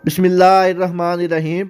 बिस्मिल्लाहिर्रहमानिर्रहीम।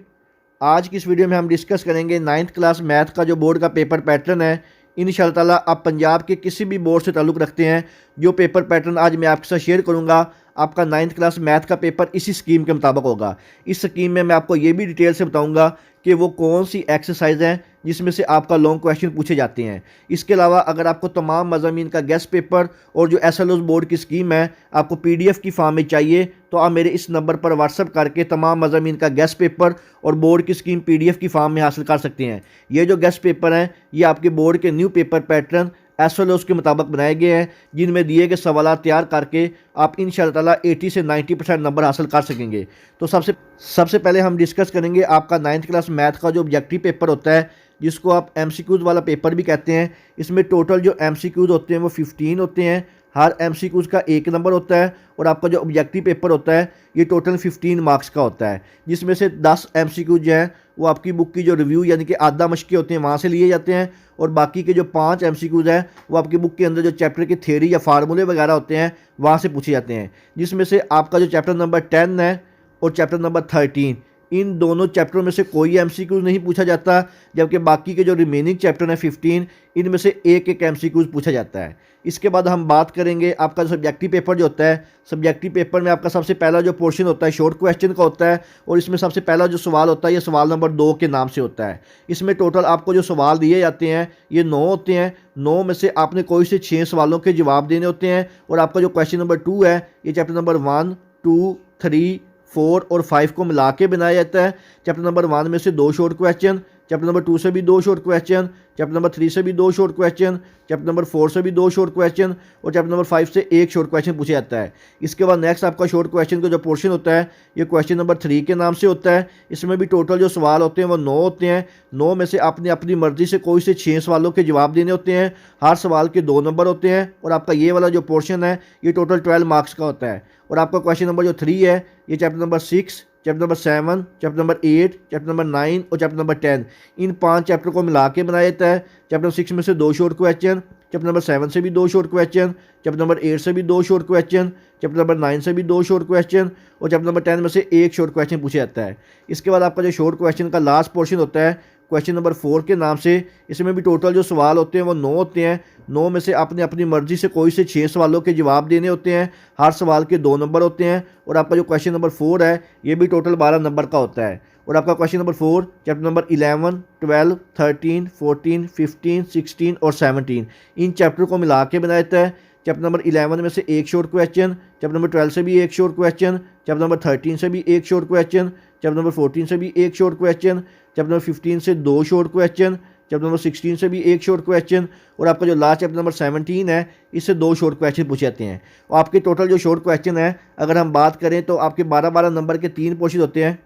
आज की इस वीडियो में हम डिस्कस करेंगे नाइन्थ क्लास मैथ का जो बोर्ड का पेपर पैटर्न है। इंशाअल्लाह आप पंजाब के किसी भी बोर्ड से ताल्लुक़ रखते हैं, जो पेपर पैटर्न आज मैं आपके साथ शेयर करूंगा, आपका नाइन्थ क्लास मैथ का पेपर इसी स्कीम के मुताबिक होगा। इस स्कीम में मैं आपको ये भी डिटेल से बताऊंगा कि वो कौन सी एक्सरसाइज हैं जिसमें से आपका लॉन्ग क्वेश्चन पूछे जाते हैं। इसके अलावा अगर आपको तमाम मज़ामीन का गेस्ट पेपर और जो एसएलओ बोर्ड की स्कीम है आपको पीडीएफ की फॉर्म में चाहिए, तो आप मेरे इस नंबर पर व्हाट्सअप करके तमाम मज़ामीन का गेस्ट पेपर और बोर्ड की स्कीम पीडीएफ की फॉर्म में हासिल कर सकते हैं। ये जो गेस्ट पेपर हैं ये आपके बोर्ड के न्यू पेपर पैटर्न एसएलओ के मुताबिक बनाए गए हैं, जिनमें दिए गए सवाल तैयार करके आप इंशाअल्लाह 80 से 90% नंबर हासिल कर सकेंगे। तो सबसे पहले हम डिस्कस करेंगे आपका नाइन्थ क्लास मैथ का जो ऑब्जेक्टिव पेपर होता है, जिसको आप एमसीक्यूज़ वाला पेपर भी कहते हैं। इसमें टोटल जो एमसीक्यूज़ होते हैं वो 15 होते हैं। हर एमसीक्यूज़ का 1 नंबर होता है और आपका जो ऑब्जेक्टिव पेपर होता है ये टोटल 15 मार्क्स का होता है, जिसमें से 10 एमसीक्यूज़ जो हैं वो आपकी बुक की जो रिव्यू यानी कि आधा मशक़े होते हैं वहाँ से लिए जाते हैं, और बाकी के जो 5 एमसीक्यूज़ हैं वो आपकी बुक के अंदर जो चैप्टर की थ्योरी या फार्मूले वगैरह होते हैं वहाँ से पूछे जाते हैं। जिसमें से आपका जो चैप्टर नंबर 10 है और चैप्टर नंबर 13, इन दोनों चैप्टरों में से कोई एमसीक्यूज़ नहीं पूछा जाता, जबकि बाकी के जो रिमेनिंग चैप्टर हैं 15, इनमें से एक एक एमसीक्यूज़ पूछा जाता है। इसके बाद हम बात करेंगे आपका जो सब्जेक्टिव पेपर जो होता है। सब्जेक्टिव पेपर में आपका सबसे पहला जो पोर्शन होता है शॉर्ट क्वेश्चन का होता है, और इसमें सबसे पहला जो सवाल होता है ये सवाल नंबर 2 के नाम से होता है। इसमें टोटल आपको जो सवाल दिए जाते हैं ये 9 होते हैं। 9 में से आपने कोई से 6 सवालों के जवाब देने होते हैं, और आपका जो क्वेश्चन नंबर 2 है ये चैप्टर नंबर 1, 2, 3, 4 और 5 को मिला के बनाया जाता है। चैप्टर नंबर 1 में से 2 शॉर्ट क्वेश्चन, चैप्टर नंबर 2 से भी 2 शॉर्ट क्वेश्चन, चैप्टर नंबर 3 से भी 2 शॉर्ट क्वेश्चन, चैप्टर नंबर 4 से भी 2 शॉर्ट क्वेश्चन, और चैप्टर नंबर 5 से 1 शॉर्ट क्वेश्चन पूछा जाता है। इसके बाद नेक्स्ट आपका शॉर्ट क्वेश्चन का जो पोर्शन होता है ये क्वेश्चन नंबर 3 के नाम से होता है। इसमें भी टोटल जो सवाल होते हैं वो 9 होते हैं। 9 में से आपने अपनी मर्जी से कोई से 6 सवालों के जवाब देने होते हैं। हर सवाल के 2 नंबर होते हैं, और आपका ये वाला जो पोर्शन है ये टोटल 12 मार्क्स का होता है। और आपका क्वेश्चन नंबर जो 3 है ये chapter number 6, chapter number 7, chapter number 8, chapter number 9 और चैप्टर नंबर 10, इन 5 चैप्टर को मिला के बनाया जाता है। चैप्टर नंबर 6 में से 2 शॉर्ट क्वेश्चन, चैप्टर नंबर 7 से भी 2 शॉर्ट क्वेश्चन, चैप्टर नंबर 8 से भी 2 शॉर्ट क्वेश्चन, चैप्टर नंबर 9 से भी 2 शॉर्ट क्वेश्चन, और चैप्टर नंबर 10 में से 1 शॉर्ट क्वेश्चन पूछा जाता है। इसके बाद आपका जो शॉर्ट क्वेश्चन का लास्ट पोर्शन होता है क्वेश्चन नंबर 4 के नाम से। इसमें भी टोटल जो सवाल होते हैं वो 9 होते हैं। 9 में से आपने अपनी मर्जी से कोई से 6 सवालों के जवाब देने होते हैं। हर सवाल के 2 नंबर होते हैं, और आपका जो क्वेश्चन नंबर 4 है ये भी टोटल 12 नंबर का होता है। और आपका क्वेश्चन नंबर 4 चैप्टर नंबर 11, 12, 13, 14, 15, 16 और 17, इन चैप्टर को मिला के बनाया जाता है। चैप्टर नंबर 11 में से 1 शॉर्ट क्वेश्चन, चैप्टर नंबर 12 से भी 1 शॉर्ट क्वेश्चन, चैप्टर नंबर 13 से भी 1 शॉर्ट क्वेश्चन, चैप्टर नंबर 14 से भी 1 शॉर्ट क्वेश्चन, चैप्टर नंबर 15 से 2 शॉर्ट क्वेश्चन, चैप्टर नंबर 16 से भी 1 शॉर्ट क्वेश्चन, और आपका जो लास्ट चैप्टर नंबर 17 है इससे 2 शॉर्ट क्वेश्चन पूछे जाते हैं। और आपके टोटल जो शॉर्ट क्वेश्चन है अगर हम बात करें तो आपके 12-12 नंबर के 3 पोर्शन होते हैं,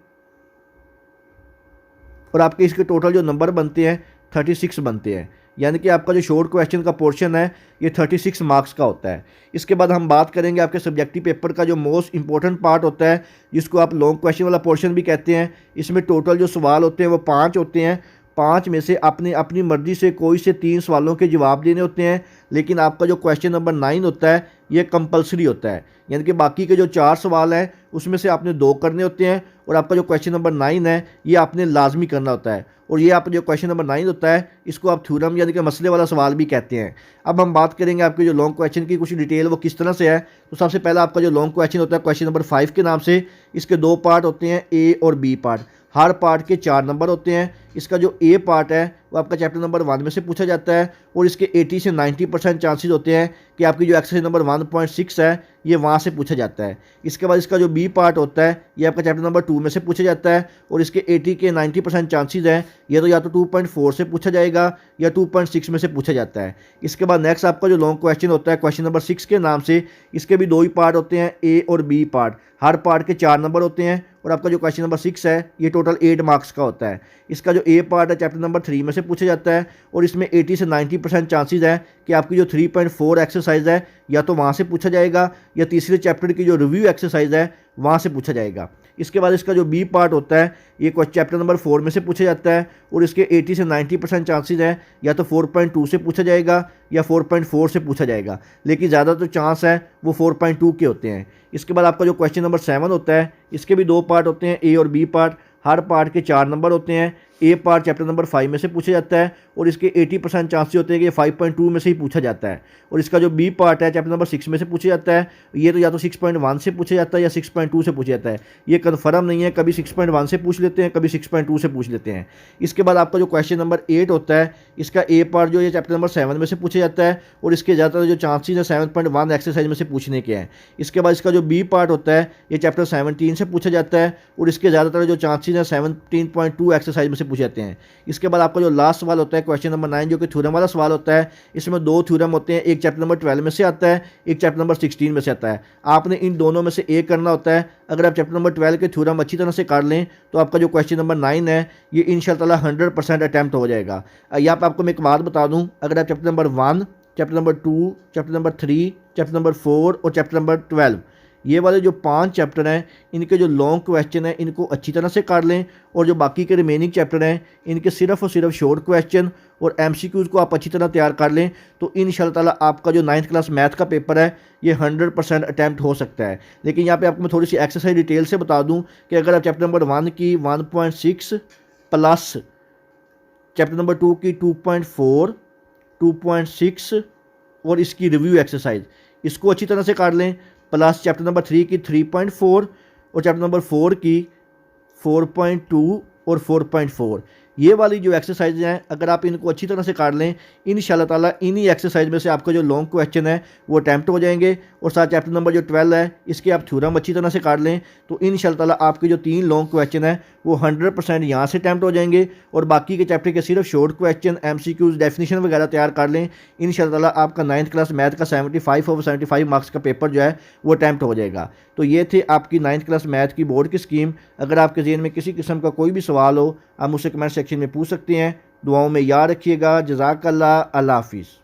और आपके इसके टोटल जो नंबर बनते हैं 36 बनते हैं। यानी कि आपका जो शॉर्ट क्वेश्चन का पोर्शन है ये 36 मार्क्स का होता है। इसके बाद हम बात करेंगे आपके सब्जेक्टिव पेपर का जो मोस्ट इंपॉर्टेंट पार्ट होता है, जिसको आप लॉन्ग क्वेश्चन वाला पोर्शन भी कहते हैं। इसमें टोटल जो सवाल होते हैं वो 5 होते हैं। 5 में से आपने अपनी मर्जी से कोई से 3 सवालों के जवाब देने होते हैं, लेकिन आपका जो क्वेश्चन नंबर 9 होता है ये कंपलसरी होता है। यानी कि बाकी के जो 4 सवाल हैं उसमें से आपने 2 करने होते हैं, और आपका जो क्वेश्चन नंबर 9 है ये आपने लाजमी करना होता है। और ये आप जो क्वेश्चन नंबर 9 होता है इसको आप थ्योरम यानी कि मसले वाला सवाल भी कहते हैं। अब हम बात करेंगे आपके जो लॉन्ग क्वेश्चन की कुछ डिटेल वो किस तरह से है। तो सबसे पहला आपका जो लॉन्ग क्वेश्चन होता है क्वेश्चन नंबर 5 के नाम से, इसके 2 पार्ट होते हैं, ए और बी पार्ट। हर पार्ट के 4 नंबर होते हैं। इसका जो ए पार्ट है वो आपका चैप्टर नंबर 1 में से पूछा जाता है, और इसके 80 से 90% चांसेस होते हैं कि आपकी जो एक्सरसाइज नंबर 1.6 है ये वहाँ से पूछा जाता है। इसके बाद इसका जो बी पार्ट होता है ये आपका चैप्टर नंबर 2 में से पूछा जाता है, और इसके 80 के 90% चांसेस हैं ये तो या तो 2.4 से पूछा जाएगा या 2.6 में से पूछा जाता है। इसके बाद नेक्स्ट आपका जो लॉन्ग क्वेश्चन होता है क्वेश्चन नंबर 6 के नाम से, इसके भी 2 ही पार्ट होते हैं, ए और बी पार्ट। हर पार्ट के 4 नंबर होते हैं, और आपका जो क्वेश्चन नंबर 6 है ये टोटल 8 मार्क्स का होता है। इसका जो ए पार्ट है चैप्टर नंबर 3 में से पूछा जाता है, और इसमें 80 से 90% चांसेस है कि आपकी जो 3.4 एक्सरसाइज है या तो वहाँ से पूछा जाएगा या तीसरे चैप्टर की जो रिव्यू एक्सरसाइज है वहाँ से पूछा जाएगा। इसके बाद इसका जो बी पार्ट होता है ये चैप्टर नंबर 4 में से पूछा जाता है और इसके 80 से 90% चांसेस हैं या तो 4.2 से पूछा जाएगा या 4.4 से पूछा जाएगा, लेकिन ज़्यादा तो चांस है वो 4.2 के होते हैं। इसके बाद आपका जो क्वेश्चन नंबर 7 होता है इसके भी 2 पार्ट होते हैं, ए और बी पार्ट। हर पार्ट के 4 नंबर होते हैं। ए पार्ट चैप्टर नंबर 5 में से पूछा जाता है और इसके 80% चांसेस होते हैं कि 5.2 में से ही पूछा जाता है। और इसका जो बी पार्ट है चैप्टर नंबर 6 में से पूछा जाता है, ये तो या तो 6.1 से पूछा जाता है या 6.2 से पूछा जाता है, ये कन्फर्म नहीं है, कभी 6.1 से पूछ लेते हैं कभी 6.2 से पूछ लेते हैं। इसके बाद आपका जो क्वेश्चन नंबर 8 होता है इसका ए पार्ट जो ये चैप्टर नंबर 7 में से पूछा जाता है और इसके ज़्यादातर जो चांसेस है 7.1 एक्सरसाइज में से पूछने के हैं। इसके बाद इसका जो बी पार्ट होता है ये चैप्टर 17 से पूछा जाता है और इसके ज़्यादातर जो चांसेस है 17.2 एक्सरसाइज में से पूछे जाते हैं। इसके बाद आपका जो लास्ट सवाल होता है क्वेश्चन नंबर 9 जो कि थ्योरम वाला सवाल होता है, इसमें 2 थ्योरम होते हैं, एक चैप्टर नंबर 12 में से आता है, एक चैप्टर नंबर 16 में से आता है। आपने इन दोनों में से एक करना होता है। अगर आप चैप्टर नंबर 12 के थ्योरम अच्छी तरह से कर लें तो आपका जो क्वेश्चन नंबर 9 है ये इंशाल्लाह 100% अटैम्प्ट हो जाएगा। यहाँ पर आपको मैं एक बात बता दूँ, अगर आप chapter number 1, chapter number 2, chapter number 3, chapter number 4 और चैप्टर नंबर 12 ये वाले जो 5 चैप्टर हैं इनके जो लॉन्ग क्वेश्चन हैं इनको अच्छी तरह से कर लें और जो बाकी के रिमेनिंग चैप्टर हैं इनके सिर्फ और सिर्फ शॉर्ट क्वेश्चन और एमसीक्यूज़ को आप अच्छी तरह तैयार कर लें तो इंशाल्लाह ताला आपका जो 9th क्लास मैथ का पेपर है ये 100% अटैम्प्ट हो सकता है। लेकिन यहाँ पे आपको मैं थोड़ी सी एक्सरसाइज डिटेल से बता दूँ कि अगर आप चैप्टर नंबर 1 की 1.6 प्लस चैप्टर नंबर 2 की 2.4, 2.6 और इसकी रिव्यू एक्सरसाइज इसको अच्छी तरह से कर लें, प्लस चैप्टर नंबर 3 की 3.4 और चैप्टर नंबर 4 की 4.2 और 4.4 ये वाली जो एक्सरसाइज हैं अगर आप इनको अच्छी तरह से कर लें इंशाल्लाह ताला इन्हीं एक्सरसाइज में से आपका जो लॉन्ग क्वेश्चन है वो अटैम्प्ट हो जाएंगे। और साथ चैप्टर नंबर जो 12 है इसके आप थ्योरम अच्छी तरह से कर लें तो इंशाल्लाह ताला आपके जो 3 लॉन्ग क्वेश्चन है वो 100% यहाँ से अटैम्प्ट हो जाएंगे और बाकी के चैप्टर के सिर्फ शॉर्ट क्वेश्चन एमसीक्यूज डेफिनेशन वगैरह तैयार कर लें। इंशाल्लाह ताला आपका 9th क्लास मैथ का 75 ओवर 75 मार्क्स का पेपर जो है वो अटैम्प्ट हो जाएगा। तो ये थे आपकी 9th क्लास मैथ की बोर्ड की स्कीम। अगर आपके ज़हन में किसी किस्म का कोई भी सवाल हो आप मुझसे कमेंट सेक्शन में पूछ सकते हैं। दुआओं में याद रखिएगा। जज़ाकल्लाह। अल्लाह हाफिज़।